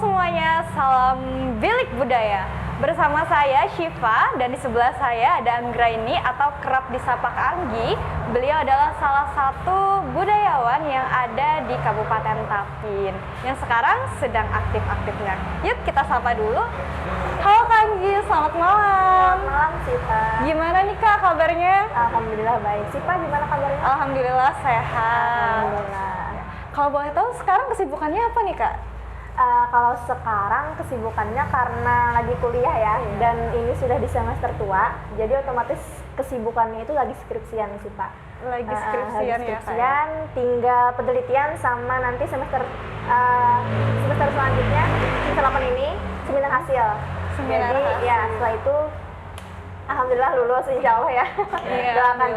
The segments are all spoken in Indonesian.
semuanya, salam bilik budaya. Bersama saya Syifa dan di sebelah saya ada Anggraini atau kerap disapa Kak Anggi. Beliau adalah salah satu budayawan yang ada di Kabupaten Tapin yang sekarang sedang aktif-aktifnya. Yuk kita sapa dulu. Halo Kak Anggi, selamat malam. Selamat malam Syifa. Gimana nih Kak kabarnya? Alhamdulillah baik. Syifa gimana kabarnya? Alhamdulillah sehat. Alhamdulillah. Kalau boleh tahu sekarang kesibukannya apa nih Kak? Kalau sekarang kesibukannya karena lagi kuliah ya, dan ini sudah di semester tua, jadi otomatis kesibukannya itu lagi skripsian sih Pak. Lagi skripsian ya skripsian, tinggal penelitian sama nanti semester selanjutnya, semester 8 ini seminar hasil. Seminar Jadi hasil. ya setelah itu alhamdulillah lulus insya Allah ya. Iya, doakan.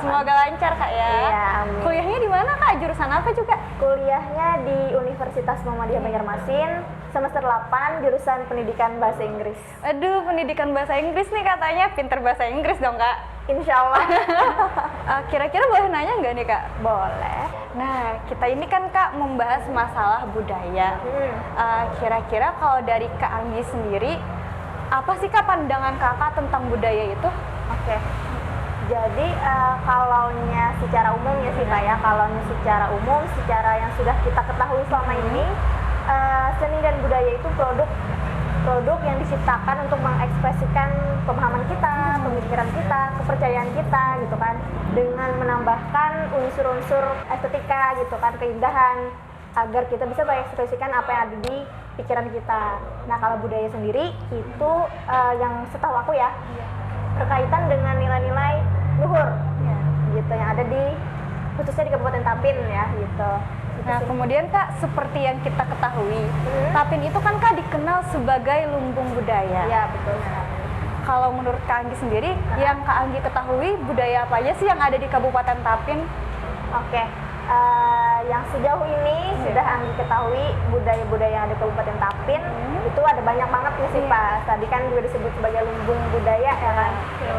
Semoga lancar Kak ya. Iya, amin. Kuliahnya di mana Kak? Jurusan apa juga? Kuliahnya di Universitas Muhammadiyah Banjarmasin, semester 8, jurusan Pendidikan Bahasa Inggris. Aduh, pendidikan bahasa Inggris nih katanya. Pinter bahasa Inggris dong Kak. Insya Allah. Kira-kira boleh nanya nggak nih Kak? Boleh. Nah, kita ini kan Kak membahas masalah budaya. Kira-kira kalau dari Kak Anggi sendiri, apa sih Kak pandangan Kakak tentang budaya itu? Oke. Jadi kalaunya secara umum ya sih Pak ya, kalaunya secara umum, secara yang sudah kita ketahui selama ini, seni dan budaya itu produk yang diciptakan untuk mengekspresikan pemahaman kita, pemikiran kita, kepercayaan kita gitu kan, dengan menambahkan unsur-unsur estetika gitu kan, keindahan, agar kita bisa mengekspresikan apa yang ada di pikiran kita. Nah kalau budaya sendiri itu yang setahu aku ya, berkaitan dengan nilai-nilai luhur gitu yang ada di khususnya di Kabupaten Tapin ya gitu. Nah, kemudian Kak, seperti yang kita ketahui, Tapin itu kan Kak dikenal sebagai lumbung budaya. Ya betul. Kalau menurut Kak Anggi sendiri, yang Kak Anggi ketahui budaya apa aja sih yang ada di Kabupaten Tapin? Oke. Yang sejauh ini sudah Anggi ketahui budaya-budaya yang ada di Kabupaten Tapin itu ada banyak banget nih sih Pak. Tadi kan juga disebut sebagai lumbung budaya ya kan.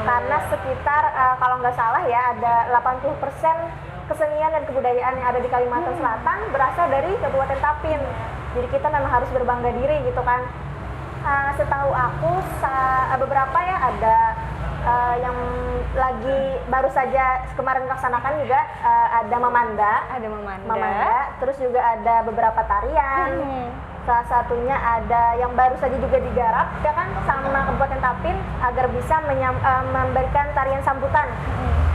Karena sekitar kalau nggak salah ya ada 80% kesenian dan kebudayaan yang ada di Kalimantan Selatan berasal dari Kabupaten Tapin. Jadi kita memang harus berbangga diri gitu kan. Setahu aku beberapa ya ada yang lagi baru saja kemarin dilaksanakan juga ada Mamanda. Ada Mamanda. Terus juga ada beberapa tarian. Salah satunya ada yang baru saja juga digarap ya kan sama Kabupaten Tapin agar bisa memberikan tarian sambutan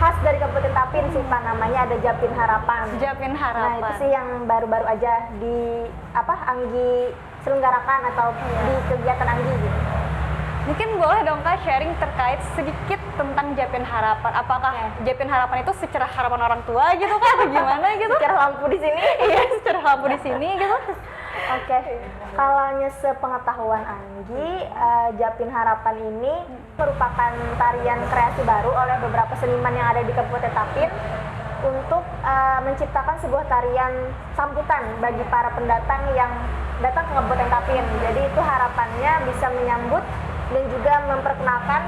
khas dari Kabupaten Tapin sih Pak, namanya ada Japin Harapan. Japin Harapan. Nah itu sih yang baru-baru aja di Anggi selenggarakan atau di kegiatan Anggi gitu. Mungkin boleh dong Kak sharing terkait sedikit tentang Japin Harapan. Apakah Japin Harapan itu secerah harapan orang tua gitu Kak atau gimana gitu? Secara lampu di sini. Iya, secerah lampu di sini gitu. Oke. Kalaunya sepengetahuan Anggi, Japin Harapan ini merupakan tarian kreasi baru oleh beberapa seniman yang ada di Kabupaten Tapin untuk menciptakan sebuah tarian sambutan bagi para pendatang yang datang ke Kabupaten Tapin. Jadi itu harapannya bisa menyambut dan juga memperkenalkan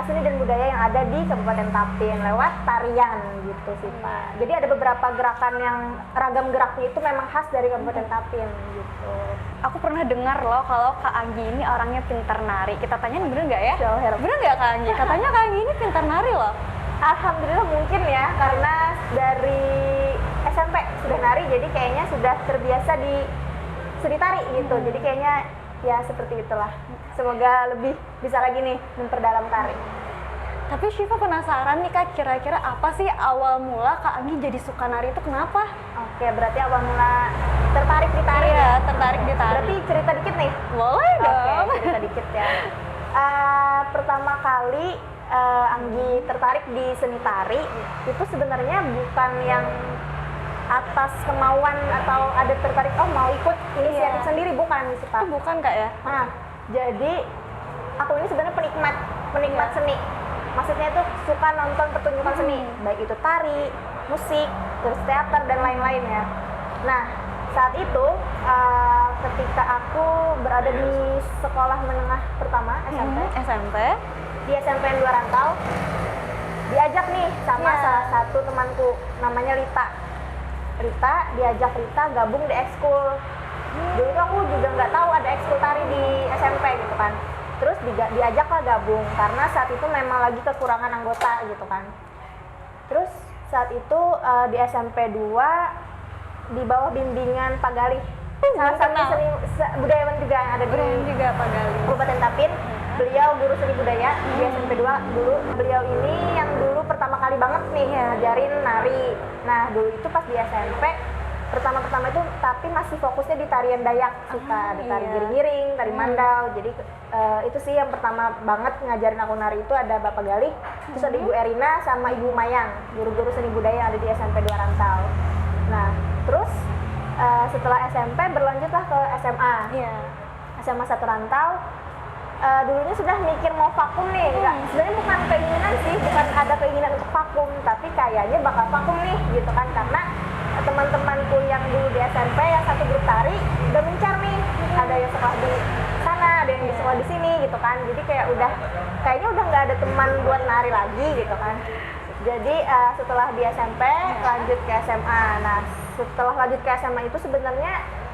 seni dan budaya yang ada di Kabupaten Tapin lewat tarian gitu sih Pak. Jadi ada beberapa gerakan yang ragam geraknya itu memang khas dari Kabupaten Tapin gitu. Aku pernah dengar loh kalau Kak Anggi ini orangnya pintar nari. Kita tanyain bener nggak ya? Jauher. Bener nggak Kak Anggi? Katanya Kak Anggi ini pintar nari loh. Alhamdulillah mungkin ya, karena dari SMP sudah nari, jadi kayaknya sudah terbiasa di seni tari gitu. Jadi kayaknya ya seperti itulah. Semoga lebih bisa lagi nih memperdalam tari. Tapi Syifa penasaran nih Kak, kira-kira apa sih awal mula Kak Anggi jadi suka nari itu kenapa? Oke, berarti awal mula tertarik di tari. Iya, tertarik di tari. Berarti cerita dikit nih. Boleh dong. Oke, cerita dikit ya. Pertama kali Anggi tertarik di seni tari itu sebenarnya bukan yang atas kemauan atau ada tertarik mau ikut inisiatif sendiri, bukan sih Pak. Itu bukan Kak ya? Nah, jadi aku ini sebenarnya penikmat seni. Maksudnya itu suka nonton pertunjukan seni, baik itu tari, musik, terus teater dan lain-lain ya. Nah, saat itu ketika aku berada di sekolah menengah pertama SMP. Di SMP Dua Rantau, diajak nih sama salah satu temanku namanya Rita diajak Rita gabung di ekskul. Dulu itu aku juga nggak tahu ada ekskul tari di SMP gitu kan. Terus diajaklah gabung karena saat itu memang lagi kekurangan anggota gitu kan. Terus saat itu di SMP 2 di bawah bimbingan Pak Galih, salah satu seni budayawan juga yang ada di Pak Galih. Kabupaten Tapin. Beliau guru seni budaya di SMP 2 dulu. Beliau ini yang dulu pertama kali banget nih ngajarin nari. Nah dulu itu pas di SMP pertama-pertama itu tapi masih fokusnya di tarian Dayak sih Kak. Ada tari giring-giring, tari mandau. Jadi itu sih yang pertama banget ngajarin aku nari itu ada Bapak Galih, terus ada Ibu Erina sama Ibu Mayang, guru-guru seni budaya yang ada di SMP 2 Rantau. Nah terus setelah SMP berlanjutlah ke SMA. SMA 1 Rantau. Dulunya sudah mikir mau vakum nih, sebenarnya bukan keinginan sih, bukan ada keinginan untuk vakum, tapi kayaknya bakal vakum nih gitu kan, karena teman-temanku yang dulu di SMP yang satu grup tari udah mencar nih, ada yang sekolah di sana, ada yang di sekolah di sini gitu kan, jadi kayaknya udah nggak ada teman buat nari lagi gitu kan. Jadi setelah di SMP lanjut ke SMA. Nah setelah lanjut ke SMA itu sebenarnya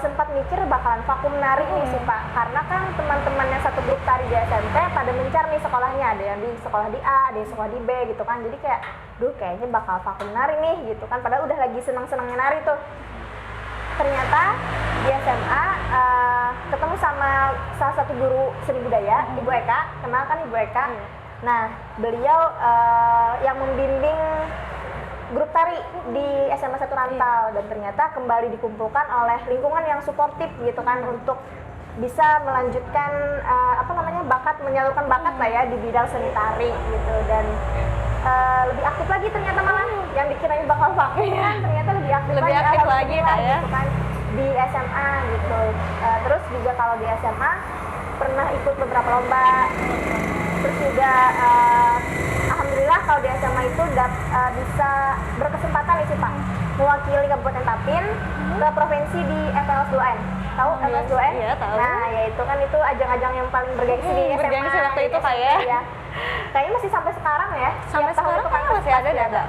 sempat mikir bakalan vakum nari nih sih Pak, karena kan teman-teman yang satu grup tari di SMP pada mencar nih sekolahnya, ada yang di sekolah di A, ada yang sekolah di B gitu kan, jadi kayak kayaknya bakal vakum nari nih gitu kan, padahal udah lagi senang-senangnya nari tuh. Ternyata di SMA ketemu sama salah satu guru seni budaya, Ibu Eka, kenal kan Ibu Eka? Nah beliau yang membimbing grup tari di SMA 1 Rantau, dan ternyata kembali dikumpulkan oleh lingkungan yang suportif gitu kan untuk bisa melanjutkan bakat, menyalurkan bakat lah ya di bidang seni tari gitu, dan lebih aktif lagi ternyata, malah yang dikirain bakal vakum kan ternyata lebih aktif lagi gitu kan di SMA gitu. Terus juga kalau di SMA pernah ikut beberapa lomba, terus juga alhamdulillah kalau di SMA itu bisa berkesempatan nih sih Pak mewakili Kabupaten Tapin ke provinsi di FLS 2N. Tahu FLS 2N? Iya, tahu. Nah, ya itu kan itu ajang-ajang yang paling bergengsi di SMA. Bergengsi waktu itu Kak ya. Kayaknya masih sampai sekarang ya. Sampai sekarang kan masih ada data.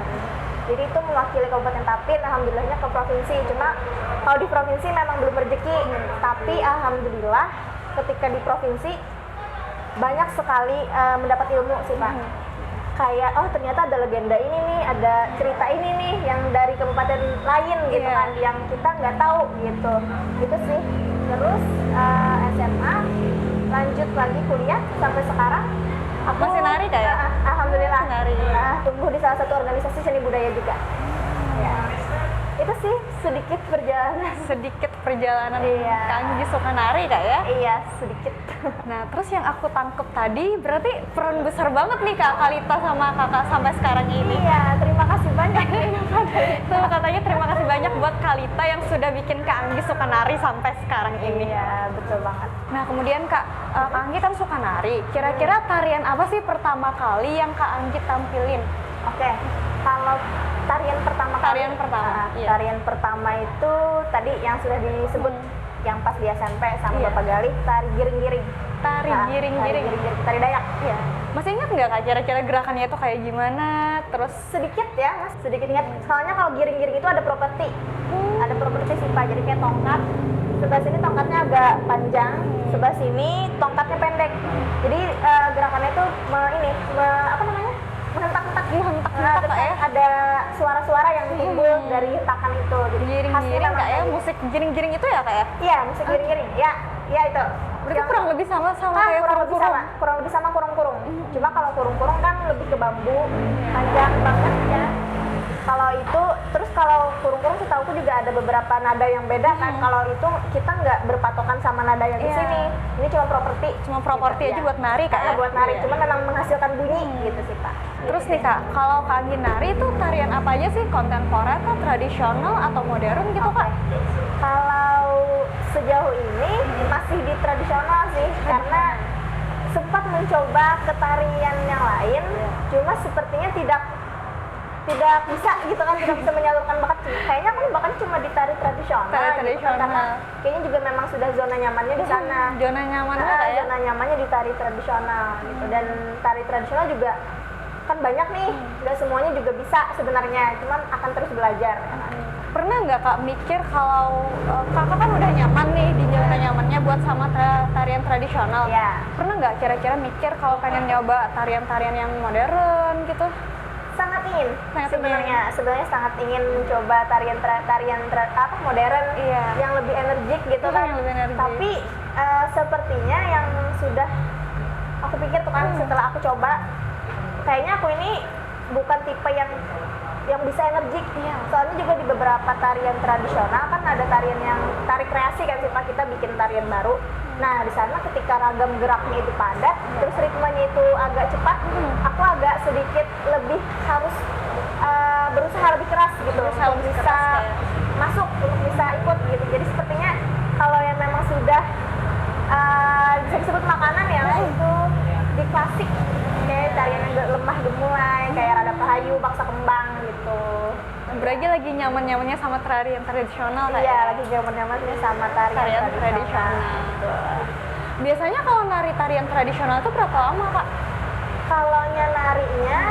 Jadi itu mewakili Kabupaten Tapin, alhamdulillahnya ke provinsi. Cuma kalau di provinsi memang belum rezeki, tapi alhamdulillah ketika di provinsi banyak sekali mendapat ilmu sih Pak. Kayak ternyata ada legenda ini nih, ada cerita ini nih yang dari kabupaten lain gitu kan, yang kita nggak tahu gitu. Itu sih. Terus SMA lanjut lagi kuliah sampai sekarang. Aku masih nari Kak ya? Alhamdulillah. Nari. Tumbuh di salah satu organisasi seni budaya juga. Ya. Itu sih sedikit perjalanan Kak Anggi suka nari Kak ya? Iya, sedikit. Nah, terus yang aku tangkep tadi berarti peran besar banget nih Kak Kalita sama Kakak sampai sekarang ini. Iya, terima kasih banyak. Tuh katanya terima kasih banyak buat Kalita yang sudah bikin Kak Anggi suka nari sampai sekarang ini. Iya, betul banget. Nah, kemudian Kak Anggi kan suka nari. Kira-kira tarian apa sih pertama kali yang Kak Anggi tampilin? Oke, kalau tarian pertama tarian pertama itu tadi yang sudah disebut yang pas di SMP sama Bapak Galih, tari giring-giring. Tari giring-giring, tari Dayak. Iya. Masih ingat nggak Kak kira-kira gerakannya itu kayak gimana? Terus sedikit ya, Mas, sedikit ingat. Soalnya kalau giring-giring itu ada properti. Ada properti sih Pak, jadi kayak tongkat. Sebelah sini tongkatnya agak panjang, sebelah sini tongkatnya pendek. Jadi gerakannya itu menghentak-hentak ya. Ada suara-suara yang timbul dari hentakan itu. Jadi giring-giring Kak ya, musik giring-giring itu ya Kak ya? Iya, musik giring-giring. Ya itu. Berarti kurang lebih sama kayak kurang lebih sama kurung-kurung. Cuma kalau kurung-kurung kan lebih ke bambu, panjang banget ya. Kalau itu, terus kalau kurung-kurung setahuku juga ada beberapa nada yang beda kan. Kalau itu kita nggak berpatokan sama nada yang di sini. Ini cuma properti. Cuma properti aja buat nari Kak ya? Buat nari, cuma memang menghasilkan bunyi gitu sih Pak. Terus nih Kak, kalau Kak Anggi nari itu tarian apa aja sih? Kontemporer atau tradisional atau modern gitu Kak? Kalau sejauh ini masih di tradisional sih, karena sempat mencoba ke tarian yang lain, cuma sepertinya tidak bisa gitu kan, tidak bisa menyalurkan bakat. Kayaknya aku bahkan cuma di tari tradisional. Gitu kan, karena kayaknya juga memang sudah zona nyamannya di sana. Zona nyamannya kayak zona nyamannya di tari tradisional gitu. Dan tari tradisional juga kan banyak nih, nggak semuanya juga bisa sebenarnya, cuman akan terus belajar. Pernah nggak Kak mikir kalau Kakak kan udah nyaman nih di zona nyamannya buat tarian tradisional. Iya. Pernah nggak kira-kira mikir kalau pengen nyoba tarian-tarian yang modern gitu? Sangat ingin. Sangat Sebenarnya sangat ingin mencoba tarian modern Iya. yang lebih energik gitu kan. Yang lebih energik. Tapi sepertinya yang sudah aku pikir tuh kan setelah aku coba, kayaknya aku ini bukan tipe yang bisa energik. Iya. Soalnya juga di beberapa tarian tradisional kan ada tarian yang tarik kreasi kan sih Pak, kita bikin tarian baru. Nah, di sana ketika ragam geraknya itu padat, terus ritmenya itu agak cepat, aku agak sedikit lebih harus berusaha lebih keras gitu Berusaha untuk lebih bisa keras, ya. masuk, untuk bisa ikut gitu. Jadi sepertinya kalau yang memang sudah bisa disebut makanan ya, itu di klasik kayak tarian yang lemah gemulai, kayak Rada Pahayu, Baksa Kembang gitu. Berarti lagi nyaman-nyamannya sama tarian tradisional kayak? Iya, lagi zaman-zamannya sama tarian tradisional. Biasanya kalau nari tarian tradisional itu berapa lama, Kak? Kalau narinya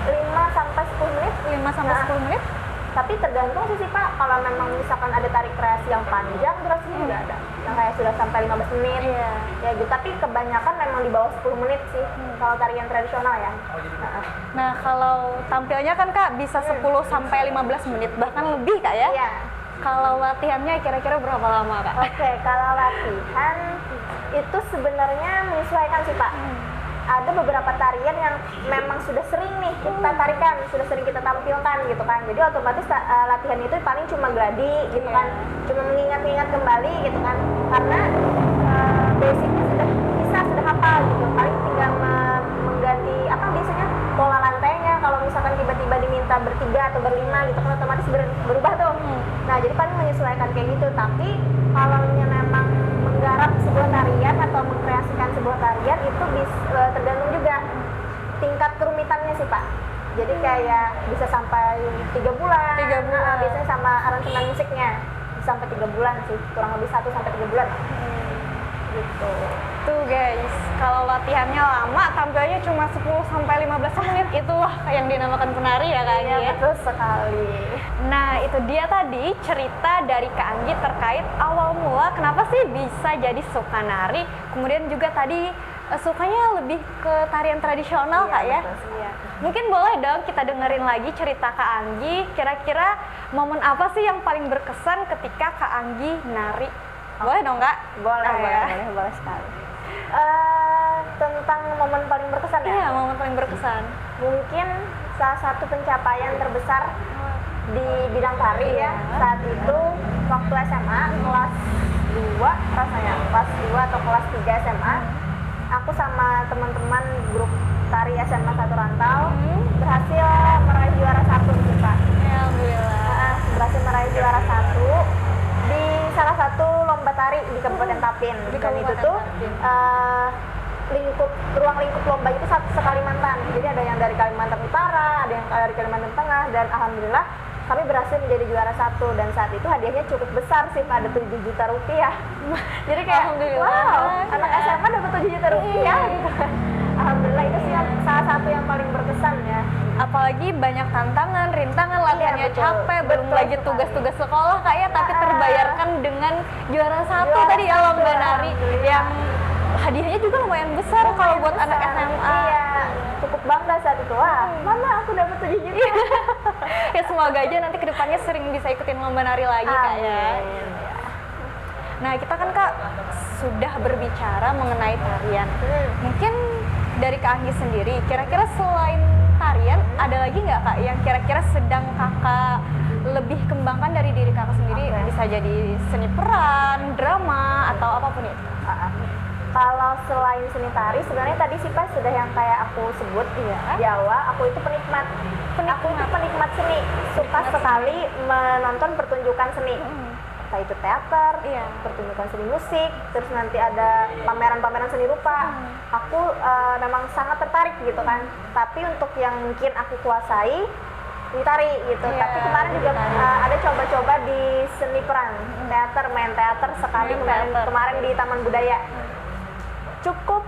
5 sampai 10 menit. 5 sampai 10 menit? Tapi tergantung sih Pak, kalau memang misalkan ada tarik kreasi yang panjang, durasinya juga ada. Yang kayak sudah sampai 15 menit. Iya. Ya gitu, tapi kebanyakan memang di bawah 10 menit sih kalau tarian tradisional ya. Nah, kalau tampilnya kan Kak bisa 10 sampai 15 menit, bahkan lebih Kak ya? Iya. Kalau latihannya kira-kira berapa lama Kak? Oke, kalau latihan itu sebenarnya menyesuaikan sih Pak. Ada beberapa tarian yang memang sudah sering nih kita tarikan, sudah sering kita tampilkan gitu kan. Jadi otomatis latihan itu paling cuma gladi gitu kan, cuma mengingat-ingat kembali gitu kan. Karena basicnya sudah hafal gitu. Paling tinggal mengganti apa biasanya pola lantainya. Kalau misalkan tiba-tiba diminta bertiga atau berlima gitu kan otomatis berubah tuh. Nah jadi paling menyesuaikan kayak gitu. Tapi kalau memang menggarap sebuah tarian atau mengkreasikan sebuah tarian itu tergantung juga tingkat kerumitannya sih Pak. Jadi kayak bisa sampai 3 bulan. 3 bulan. Nah, biasanya sama aransemen musiknya bisa sampai 3 bulan sih, kurang lebih 1 sampai 3 bulan. Gitu. Tuh guys, kalau latihannya lama, tampilnya cuma 10 sampai 15 menit, itulah yang dinamakan penari ya Kak Anggi Iya, ya? betul sekali. Nah, itu dia tadi cerita dari Kak Anggi terkait awal mula kenapa sih bisa jadi suka nari. Kemudian juga tadi sukanya lebih ke tarian tradisional Kak ya? Betul. Iya. Mungkin boleh dong kita dengerin lagi cerita Kak Anggi, kira-kira momen apa sih yang paling berkesan ketika Kak Anggi nari? Boleh dong Kak? Boleh sekali. Tentang momen paling berkesan ya? Iya, momen paling berkesan. Mungkin salah satu pencapaian terbesar di bidang tari ya saat itu waktu SMA kelas 2 rasanya, kelas 2 atau kelas 3 SMA, aku sama teman-teman grup tari SMA Satu Rantau berhasil meraih juara 1 gitu Kak. Alhamdulillah. Berhasil meraih juara 1 di salah satu lomba tari di Kabupaten Tapin. Dan itu tuh ruang lingkup lomba itu se-Kalimantan. Jadi ada yang dari Kalimantan Utara, ada yang dari Kalimantan Tengah, dan alhamdulillah kami berhasil menjadi juara 1. Dan saat itu hadiahnya cukup besar sih, pada 7 juta rupiah. Jadi kayak wow, anak SMA dapat 7 juta rupiah gitu. Alhamdulillah itu sih salah satu yang paling berkesan ya. Apalagi banyak tantangan, rintangan, latihannya betul. capek, belum Betul lagi sekali. tugas-tugas sekolah Kak ya, tapi terbayarkan dengan juara 1 tadi ya lomba nari yang hadiahnya juga lumayan besar kalau buat anak SMA. Iya, cukup bangga saat itu. Wah, mama aku dapat 7 juta. Ya semoga aja nanti kedepannya sering bisa ikutin lomba nari lagi Kak ya. Nah kita kan Kak sudah berbicara mengenai tarian. Mungkin dari Kak Anggi sendiri, kira-kira selain tarian ada lagi nggak Kak yang kira-kira sedang Kakak lebih kembangkan dari diri Kakak sendiri? Bisa jadi seni peran, drama, atau apapun itu. Kalau selain seni tari, sebenarnya tadi sih Pak sudah yang kayak aku sebut di awal, aku itu penikmat. Aku itu penikmat seni, suka sekali menonton pertunjukan seni. Entah itu teater, pertunjukan seni musik, terus nanti ada pameran-pameran seni rupa. Aku memang sangat tertarik gitu kan. Tapi untuk yang mungkin aku kuasai di tari gitu. Tapi kemarin juga ada coba-coba di seni peran, teater, main teater sekali kemarin di Taman Budaya. Cukup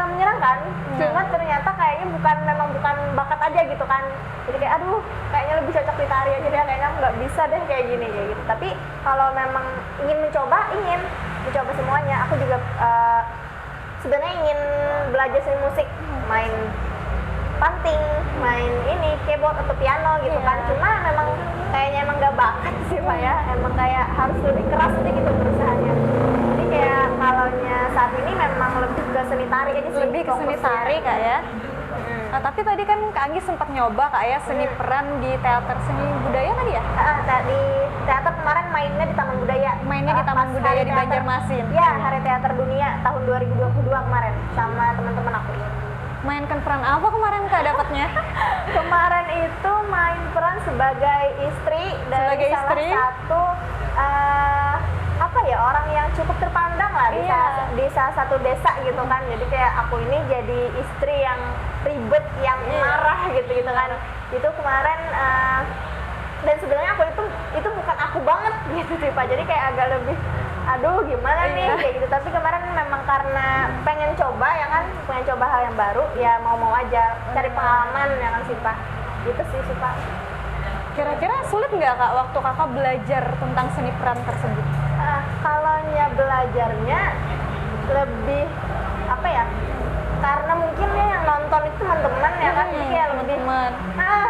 menyenangkan, cuma ternyata kayaknya memang bukan bakat aja gitu kan. Jadi kayak aduh, kayaknya lebih cocok di tari aja deh, kayaknya nggak bisa deh kayak gini kayak gitu. Tapi kalau memang ingin mencoba, mencoba semuanya. Aku juga sebenarnya ingin belajar seni musik, main panting, main ini keyboard atau piano gitu kan. Cuma memang kayaknya emang gak bakat sih Pak ya. Emang kayak harus lebih keras aja gitu berusahanya. Jadi kayak kalaunya saat ini memang lebih ke seni tari aja sih. Lebih ke seni tari Kak ya. Nah, tapi tadi kan Kak Anggi sempat nyoba Kak ya seni peran di teater seni budaya tadi ya? Di teater kemarin mainnya di Taman Budaya. Mainnya di Taman Pas Budaya Hari di Teater. Banjarmasin. Iya, Hari Teater Dunia tahun 2022 kemarin sama teman-teman aku. Mainkan peran apa kemarin Kak dapatnya? Kemarin itu main peran sebagai istri dari Sebagai salah istri? satu apa ya, orang yang cukup terpandang lah di salah satu desa gitu kan. Jadi kayak aku ini jadi istri yang ribet, yang marah gitu kan. Itu kemarin dan sebenarnya aku itu bukan aku banget gitu sih Pak. Jadi kayak agak lebih aduh gimana nih kayak gitu. Tapi kemarin memang karena pengen coba ya kan, pengen coba hal yang baru, ya mau aja cari pengalaman ya kan sih Pak. Gitu sih Pak. Kira-kira sulit nggak Kak waktu Kakak belajar tentang seni peran tersebut? Kalaunya belajarnya lebih apa ya? Karena mungkin ya yang nonton itu teman-teman ya kan, jadi kayak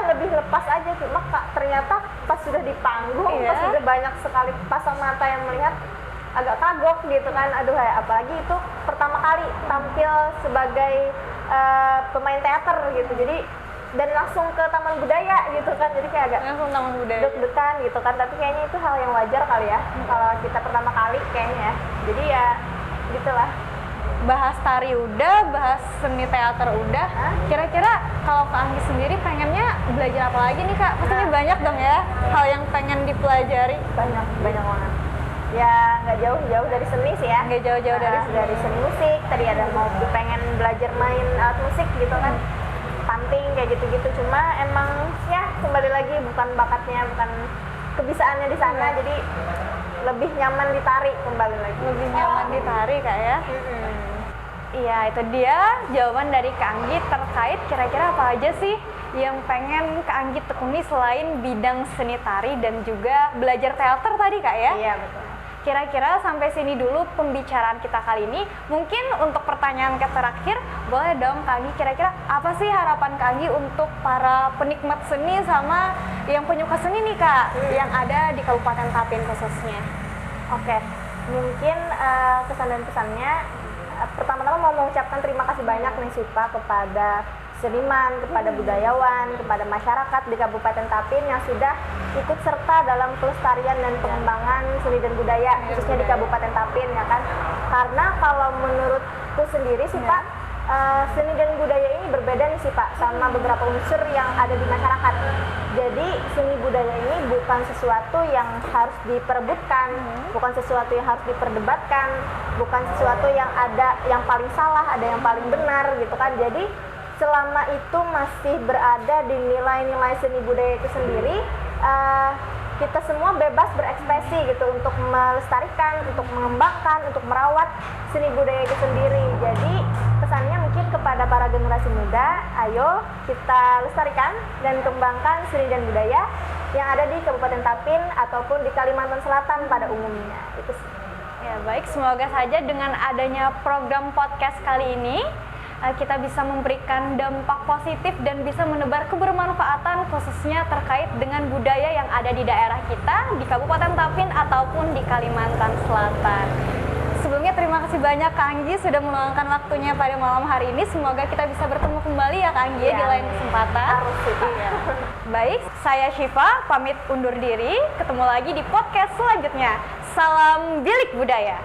lebih lepas aja. Cuma ternyata pas sudah di panggung, pas sudah banyak sekali pasang mata yang melihat, agak kagok gitu kan. Aduh, apalagi itu pertama kali tampil sebagai pemain teater gitu. Jadi dan langsung ke Taman Budaya gitu kan, jadi kayak agak langsung Taman Budaya deg-degan gitu kan. Tapi kayaknya itu hal yang wajar kali ya kalau kita pertama kali kayaknya ya. Jadi ya gitulah. Bahas tari udah, bahas seni teater udah. Kira-kira kalau Kak Anggi sendiri pengennya belajar apa lagi nih Kak? Pastinya banyak dong ya hal yang pengen dipelajari. Banyak banget. Ya nggak jauh-jauh dari seni sih ya. Nggak jauh-jauh dari seni musik. Tadi ada mau pengen belajar main alat musik gitu kan, panting kayak gitu-gitu. Cuma emang ya kembali lagi bukan bakatnya, bukan kebisaannya di sana. Jadi lebih nyaman di tari kembali lagi. Lebih nyaman di tari Kak ya. Iya, itu dia jawaban dari Kak Anggi terkait kira-kira apa aja sih yang pengen Kak Anggi tekuni selain bidang seni tari dan juga belajar teater tadi Kak ya? Iya, betul. Kira-kira sampai sini dulu pembicaraan kita kali ini. Mungkin untuk pertanyaan terakhir, boleh dong Kak Anggi, kira-kira apa sih harapan Kak Anggi untuk para penikmat seni sama yang penyuka seni nih Kak, yang ada di Kabupaten Tapin khususnya? Oke, mungkin kesan dan pesannya pertama-tama mau mengucapkan terima kasih banyak nih Sipa kepada seniman, kepada budayawan, kepada masyarakat di Kabupaten Tapin yang sudah ikut serta dalam pelestarian dan pengembangan seni dan budaya khususnya di Kabupaten Tapin ya kan. Karena kalau menurutku sendiri sih Pak, seni dan budaya ini berbeda nih sih Pak sama beberapa unsur yang ada di masyarakat. Jadi seni budaya ini bukan sesuatu yang harus diperebutkan, bukan sesuatu yang harus diperdebatkan, bukan sesuatu yang ada yang paling salah, ada yang paling benar gitu kan. Jadi selama itu masih berada di nilai-nilai seni budaya itu sendiri, kita semua bebas berekspresi gitu untuk melestarikan, untuk mengembangkan, untuk merawat seni budaya itu sendiri. Jadi pesannya mungkin kepada para generasi muda, ayo kita lestarikan dan kembangkan seni dan budaya yang ada di Kabupaten Tapin ataupun di Kalimantan Selatan pada umumnya. Itu sih. Ya baik, semoga saja dengan adanya program podcast kali ini kita bisa memberikan dampak positif dan bisa menebar kebermanfaatan khususnya terkait dengan budaya yang ada di daerah kita di Kabupaten Tapin ataupun di Kalimantan Selatan. Sebelumnya terima kasih banyak Kak Anggi sudah meluangkan waktunya pada malam hari ini. Semoga kita bisa bertemu kembali ya Kak Anggi di lain kesempatan. Harus sih, Pak. Baik, saya Syifa pamit undur diri. Ketemu lagi di podcast selanjutnya. Salam Bilik Budaya.